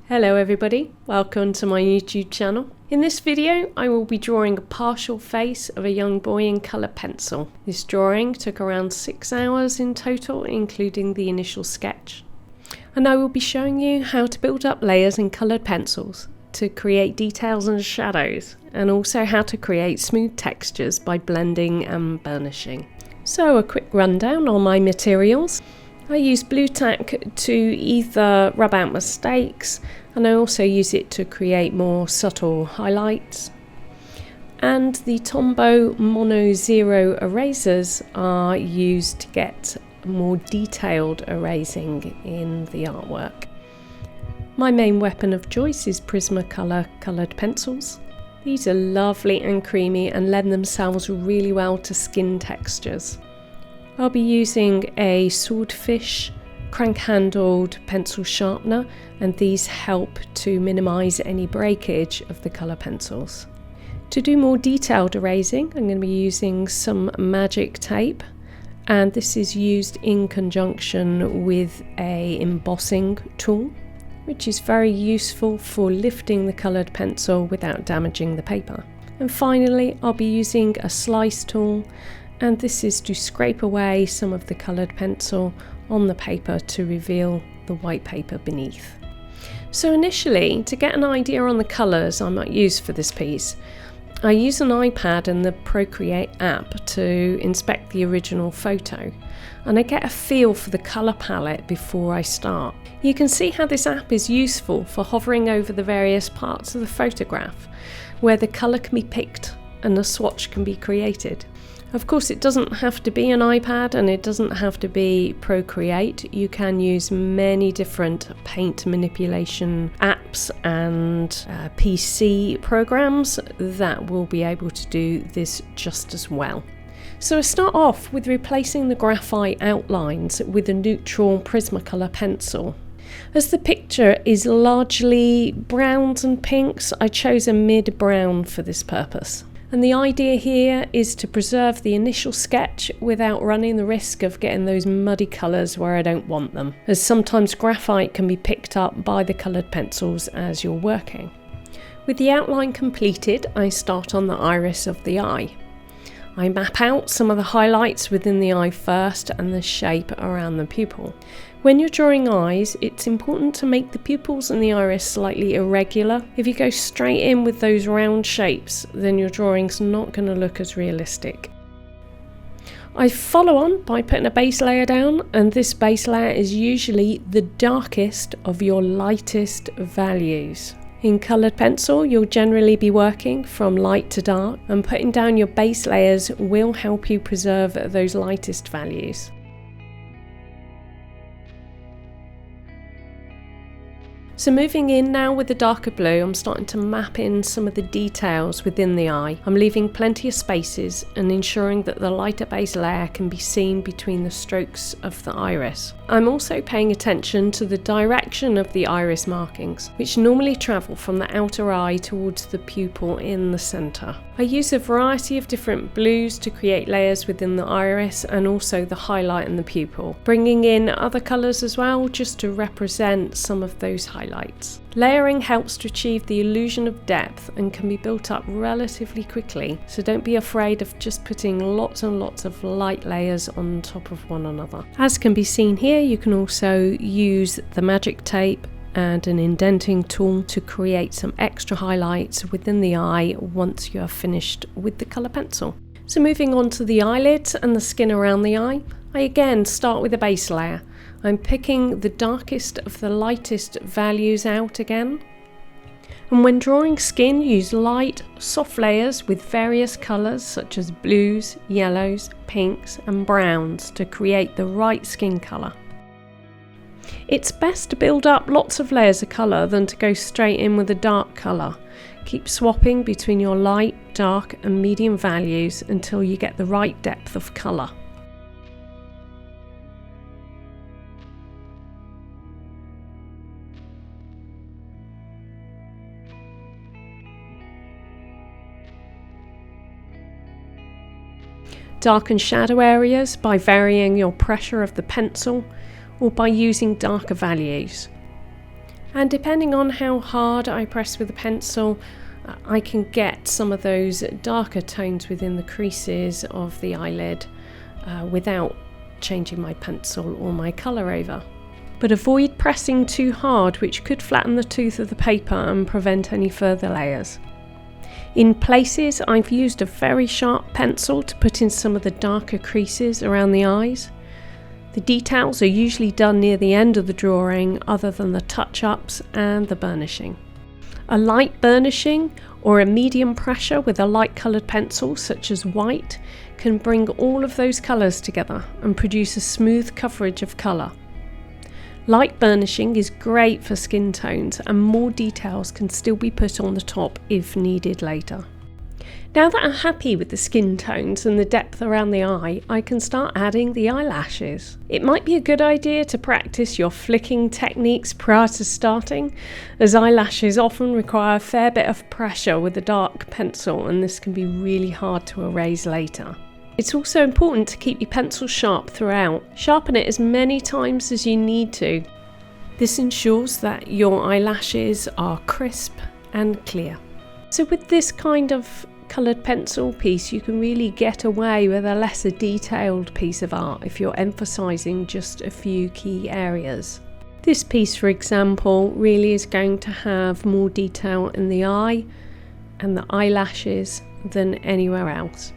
Hello everybody, welcome to my YouTube channel. In this video I will be drawing a partial face of a young boy in coloured pencil. This drawing took around 6 hours in total, including the initial sketch. And I will be showing you how to build up layers in coloured pencils to create details and shadows, and also how to create smooth textures by blending and burnishing. So a quick rundown on my materials. I use blue tack to either rub out mistakes, and I also use it to create more subtle highlights. And the Tombow Mon Zero erasers are used to get more detailed erasing in the artwork. My main weapon of choice is Prismacolor coloured pencils. These are lovely and creamy and lend themselves really well to skin textures. I'll be using a Swordfish crank-handled pencil sharpener, and these help to minimise any breakage of the colour pencils. To do more detailed erasing, I'm going to be using some magic tape, and this is used in conjunction with an embossing tool, which is very useful for lifting the coloured pencil without damaging the paper. And finally, I'll be using a slice tool, and this is to scrape away some of the coloured pencil on the paper to reveal the white paper beneath. So initially, to get an idea on the colours I might use for this piece, I use an iPad and the Procreate app to inspect the original photo, and I get a feel for the colour palette before I start. You can see how this app is useful for hovering over the various parts of the photograph, where the colour can be picked and a swatch can be created. Of course, it doesn't have to be an iPad and it doesn't have to be Procreate. You can use many different paint manipulation apps and PC programs that will be able to do this just as well. So I start off with replacing the graphite outlines with a neutral Prismacolor pencil. As the picture is largely browns and pinks, I chose a mid-brown for this purpose. And the idea here is to preserve the initial sketch without running the risk of getting those muddy colours where I don't want them, as sometimes graphite can be picked up by the coloured pencils as you're working. With the outline completed, I start on the iris of the eye. I map out some of the highlights within the eye first and the shape around the pupil. When you're drawing eyes, it's important to make the pupils and the iris slightly irregular. If you go straight in with those round shapes, then your drawing's not going to look as realistic. I follow on by putting a base layer down, and this base layer is usually the darkest of your lightest values. In coloured pencil, you'll generally be working from light to dark, and putting down your base layers will help you preserve those lightest values. So moving in now with the darker blue, I'm starting to map in some of the details within the eye. I'm leaving plenty of spaces and ensuring that the lighter base layer can be seen between the strokes of the iris. I'm also paying attention to the direction of the iris markings, which normally travel from the outer eye towards the pupil in the centre. I use a variety of different blues to create layers within the iris and also the highlight and the pupil, bringing in other colours as well just to represent some of those highlights. Layering helps to achieve the illusion of depth and can be built up relatively quickly, so don't be afraid of just putting lots and lots of light layers on top of one another. As can be seen here, you can also use the magic tape and an indenting tool to create some extra highlights within the eye once you are finished with the colour pencil. So moving on to the eyelids and the skin around the eye, I again start with a base layer. I'm picking the darkest of the lightest values out again. And when drawing skin, use light, soft layers with various colours such as blues, yellows, pinks and browns to create the right skin colour. It's best to build up lots of layers of colour than to go straight in with a dark colour. Keep swapping between your light, dark and medium values until you get the right depth of colour. Darken shadow areas by varying your pressure of the pencil or by using darker values. And depending on how hard I press with the pencil, I can get some of those darker tones within the creases of the eyelid without changing my pencil or my colour over. But avoid pressing too hard, which could flatten the tooth of the paper and prevent any further layers. In places, I've used a very sharp pencil to put in some of the darker creases around the eyes. The details are usually done near the end of the drawing, other than the touch-ups and the burnishing. A light burnishing or a medium pressure with a light coloured pencil such as white can bring all of those colours together and produce a smooth coverage of colour. Light burnishing is great for skin tones, and more details can still be put on the top if needed later. Now that I'm happy with the skin tones and the depth around the eye, I can start adding the eyelashes. It might be a good idea to practice your flicking techniques prior to starting, as eyelashes often require a fair bit of pressure with a dark pencil, and this can be really hard to erase later. It's also important to keep your pencil sharp throughout. Sharpen it as many times as you need to. This ensures that your eyelashes are crisp and clear. So with this kind of coloured pencil piece, you can really get away with a lesser detailed piece of art if you're emphasising just a few key areas. This piece, for example, really is going to have more detail in the eye and the eyelashes than anywhere else.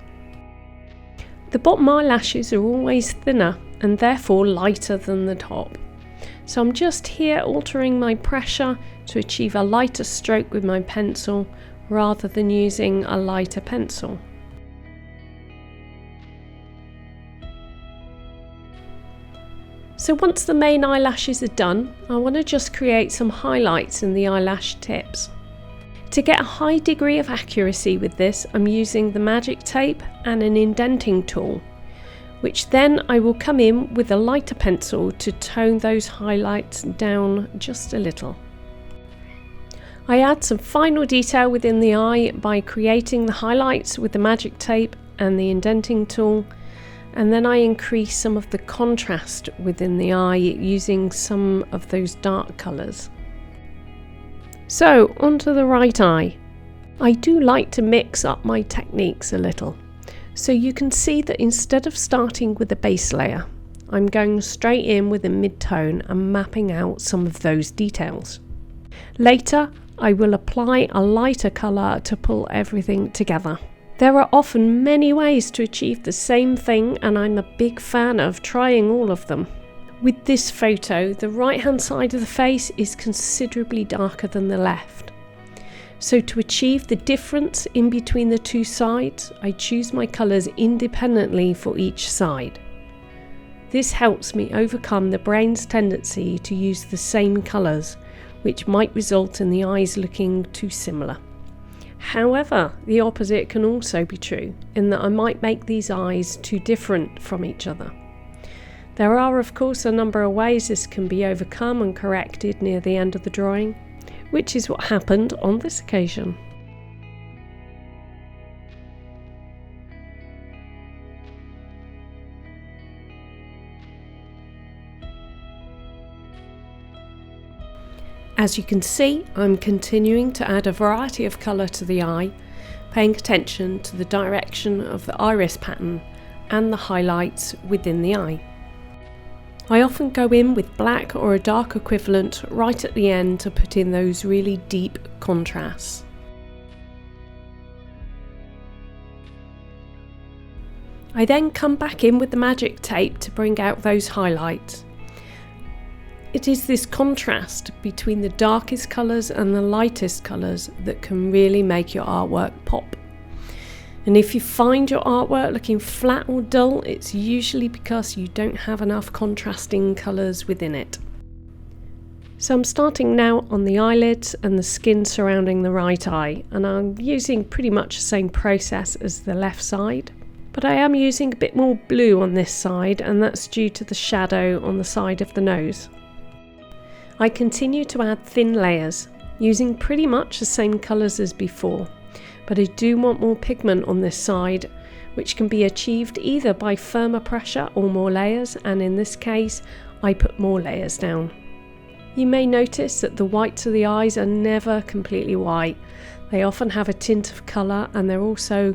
The bottom eyelashes are always thinner and therefore lighter than the top. So I'm just here altering my pressure to achieve a lighter stroke with my pencil rather than using a lighter pencil. So once the main eyelashes are done, I want to just create some highlights in the eyelash tips. To get a high degree of accuracy with this, I'm using the magic tape and an indenting tool, which then I will come in with a lighter pencil to tone those highlights down just a little. I add some final detail within the eye by creating the highlights with the magic tape and the indenting tool, and then I increase some of the contrast within the eye using some of those dark colours. So onto the right eye. I do like to mix up my techniques a little, so you can see that instead of starting with the base layer, I'm going straight in with a mid-tone and mapping out some of those details. Later, I will apply a lighter colour to pull everything together. There are often many ways to achieve the same thing, and I'm a big fan of trying all of them. With this photo, the right hand side of the face is considerably darker than the left. So to achieve the difference in between the two sides, I choose my colours independently for each side. This helps me overcome the brain's tendency to use the same colours, which might result in the eyes looking too similar. However, the opposite can also be true, in that I might make these eyes too different from each other. There are, of course, a number of ways this can be overcome and corrected near the end of the drawing, which is what happened on this occasion. As you can see, I'm continuing to add a variety of colour to the eye, paying attention to the direction of the iris pattern and the highlights within the eye. I often go in with black or a dark equivalent right at the end to put in those really deep contrasts. I then come back in with the magic tape to bring out those highlights. It is this contrast between the darkest colours and the lightest colours that can really make your artwork pop. And if you find your artwork looking flat or dull, it's usually because you don't have enough contrasting colours within it. So I'm starting now on the eyelids and the skin surrounding the right eye, and I'm using pretty much the same process as the left side. But I am using a bit more blue on this side, and that's due to the shadow on the side of the nose. I continue to add thin layers, using pretty much the same colours as before. But I do want more pigment on this side, which can be achieved either by firmer pressure or more layers, and in this case I put more layers down. You may notice that the whites of the eyes are never completely white. They often have a tint of colour, and they're also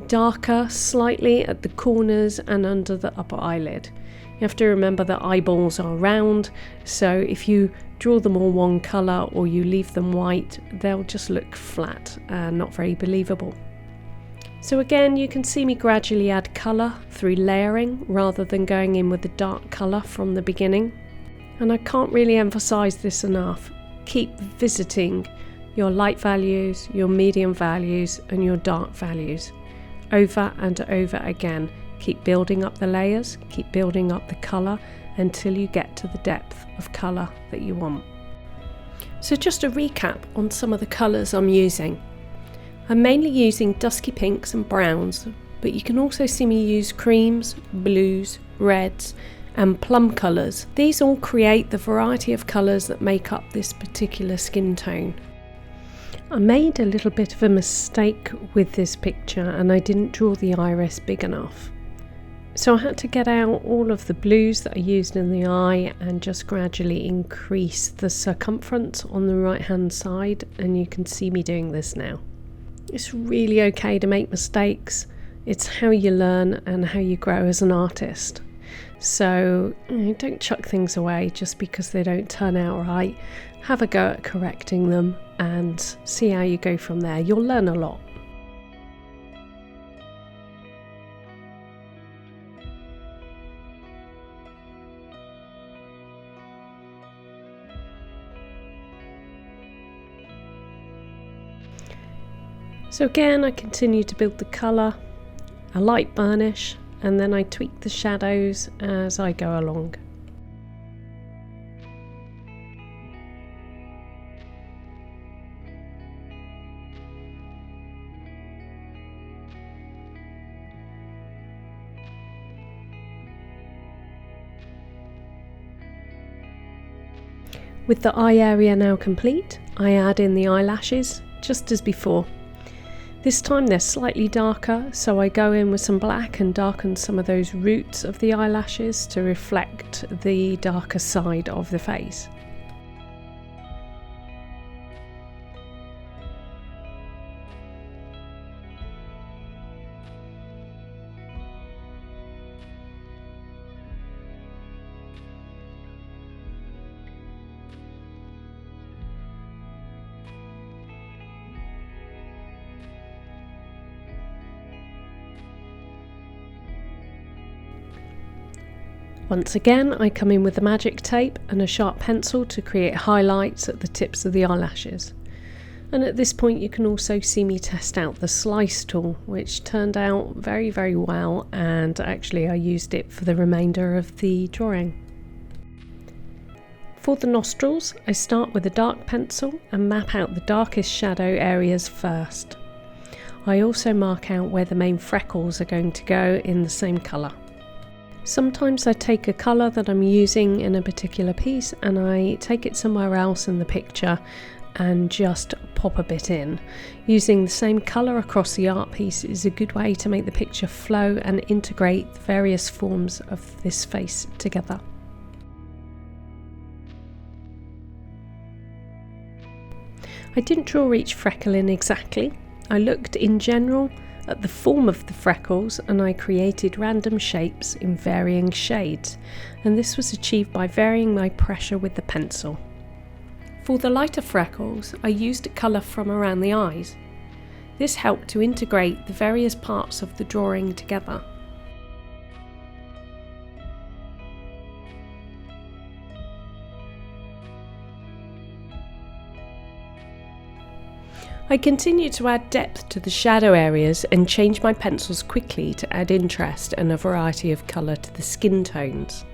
darker slightly at the corners and under the upper eyelid. You have to remember that eyeballs are round, so if you draw them all one colour or you leave them white, they'll just look flat and not very believable. So again, you can see me gradually add colour through layering rather than going in with the dark colour from the beginning. And I can't really emphasise this enough. Keep visiting your light values, your medium values and your dark values over and over again. Keep building up the layers, keep building up the colour until you get to the depth of colour that you want. So just a recap on some of the colours I'm using. I'm mainly using dusky pinks and browns, but you can also see me use creams, blues, reds and plum colours. These all create the variety of colours that make up this particular skin tone. I made a little bit of a mistake with this picture and I didn't draw the iris big enough. So I had to get out all of the blues that I used in the eye and just gradually increase the circumference on the right hand side, and you can see me doing this now. It's really okay to make mistakes. It's how you learn and how you grow as an artist. So don't chuck things away just because they don't turn out right. Have a go at correcting them and see how you go from there. You'll learn a lot. So again, I continue to build the colour, a light burnish, and then I tweak the shadows as I go along. With the eye area now complete, I add in the eyelashes, just as before. This time they're slightly darker, so I go in with some black and darken some of those roots of the eyelashes to reflect the darker side of the face. Once again, I come in with the magic tape and a sharp pencil to create highlights at the tips of the eyelashes. And at this point you can also see me test out the slice tool, which turned out very, very well, and actually I used it for the remainder of the drawing. For the nostrils, I start with a dark pencil and map out the darkest shadow areas first. I also mark out where the main freckles are going to go in the same colour. Sometimes I take a colour that I'm using in a particular piece and I take it somewhere else in the picture and just pop a bit in. Using the same colour across the art piece is a good way to make the picture flow and integrate the various forms of this face together. I didn't draw each freckle in exactly. I looked in general at the form of the freckles and I created random shapes in varying shades, and this was achieved by varying my pressure with the pencil. For the lighter freckles, I used a colour from around the eyes. This helped to integrate the various parts of the drawing together. I continue to add depth to the shadow areas and change my pencils quickly to add interest and a variety of colour to the skin tones.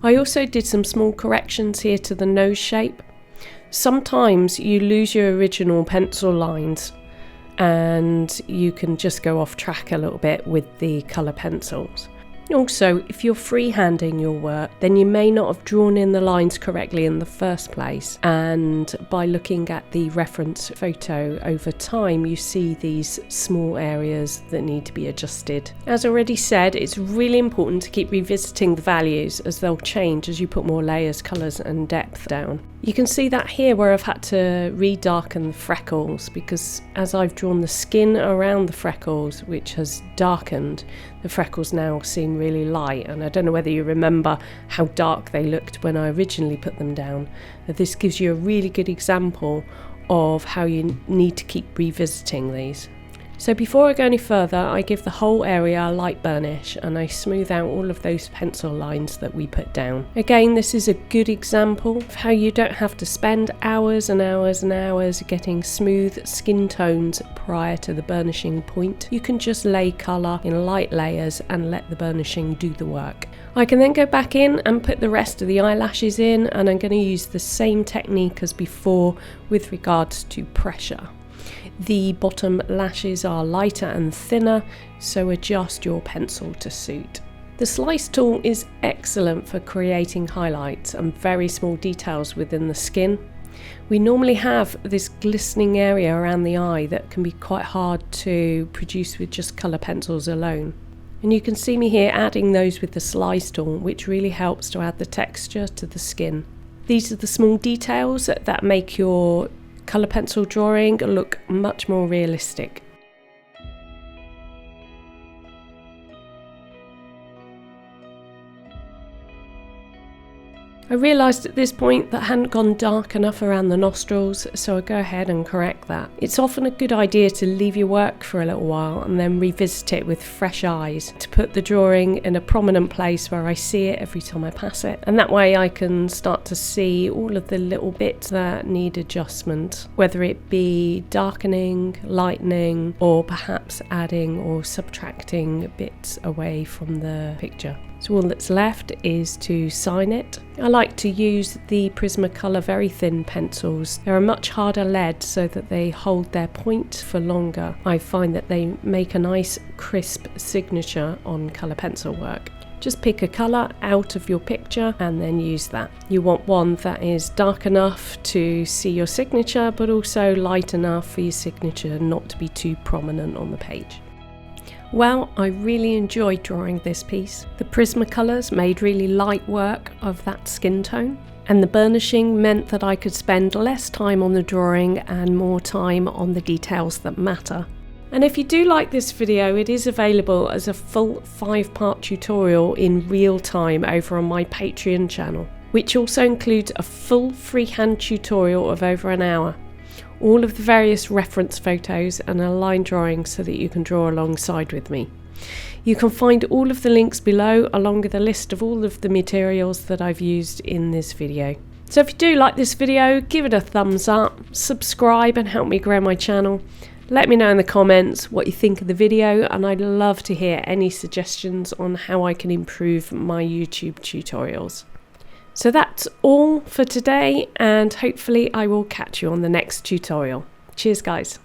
I also did some small corrections here to the nose shape. Sometimes you lose your original pencil lines and you can just go off track a little bit with the colour pencils. Also, if you're freehanding your work, then you may not have drawn in the lines correctly in the first place, and by looking at the reference photo over time, you see these small areas that need to be adjusted. As already said, it's really important to keep revisiting the values as they'll change as you put more layers, colours and depth down. You can see that here where I've had to redarken the freckles, because as I've drawn the skin around the freckles, which has darkened, the freckles now seem really light, and I don't know whether you remember how dark they looked when I originally put them down. This gives you a really good example of how you need to keep revisiting these. So before I go any further, I give the whole area a light burnish and I smooth out all of those pencil lines that we put down. Again, this is a good example of how you don't have to spend hours and hours and hours getting smooth skin tones prior to the burnishing point. You can just lay colour in light layers and let the burnishing do the work. I can then go back in and put the rest of the eyelashes in, and I'm going to use the same technique as before with regards to pressure. The bottom lashes are lighter and thinner, so adjust your pencil to suit. The slice tool is excellent for creating highlights and very small details within the skin. We normally have this glistening area around the eye that can be quite hard to produce with just colour pencils alone. And you can see me here adding those with the slice tool, which really helps to add the texture to the skin. These are the small details that make your colour pencil drawing look much more realistic. I realised at this point that I hadn't gone dark enough around the nostrils, so I go ahead and correct that. It's often a good idea to leave your work for a little while and then revisit it with fresh eyes to put the drawing in a prominent place where I see it every time I pass it, and that way I can start to see all of the little bits that need adjustment, whether it be darkening, lightening, or perhaps adding or subtracting bits away from the picture. So all that's left is to sign it. I like to use the Prismacolor Verithins pencils. They're a much harder lead so that they hold their point for longer. I find that they make a nice crisp signature on colour pencil work. Just pick a colour out of your picture and then use that. You want one that is dark enough to see your signature, but also light enough for your signature not to be too prominent on the page. Well, I really enjoyed drawing this piece. The Prismacolors made really light work of that skin tone, and the burnishing meant that I could spend less time on the drawing and more time on the details that matter. And if you do like this video, it is available as a full 5-part tutorial in real time over on my Patreon channel, which also includes a full freehand tutorial of over an hour. All of the various reference photos and a line drawing so that you can draw alongside with me. You can find all of the links below along with a list of all of the materials that I've used in this video. So if you do like this video, give it a thumbs up, subscribe and help me grow my channel. Let me know in the comments what you think of the video, and I'd love to hear any suggestions on how I can improve my YouTube tutorials. So that's all for today, and hopefully I will catch you on the next tutorial. Cheers guys.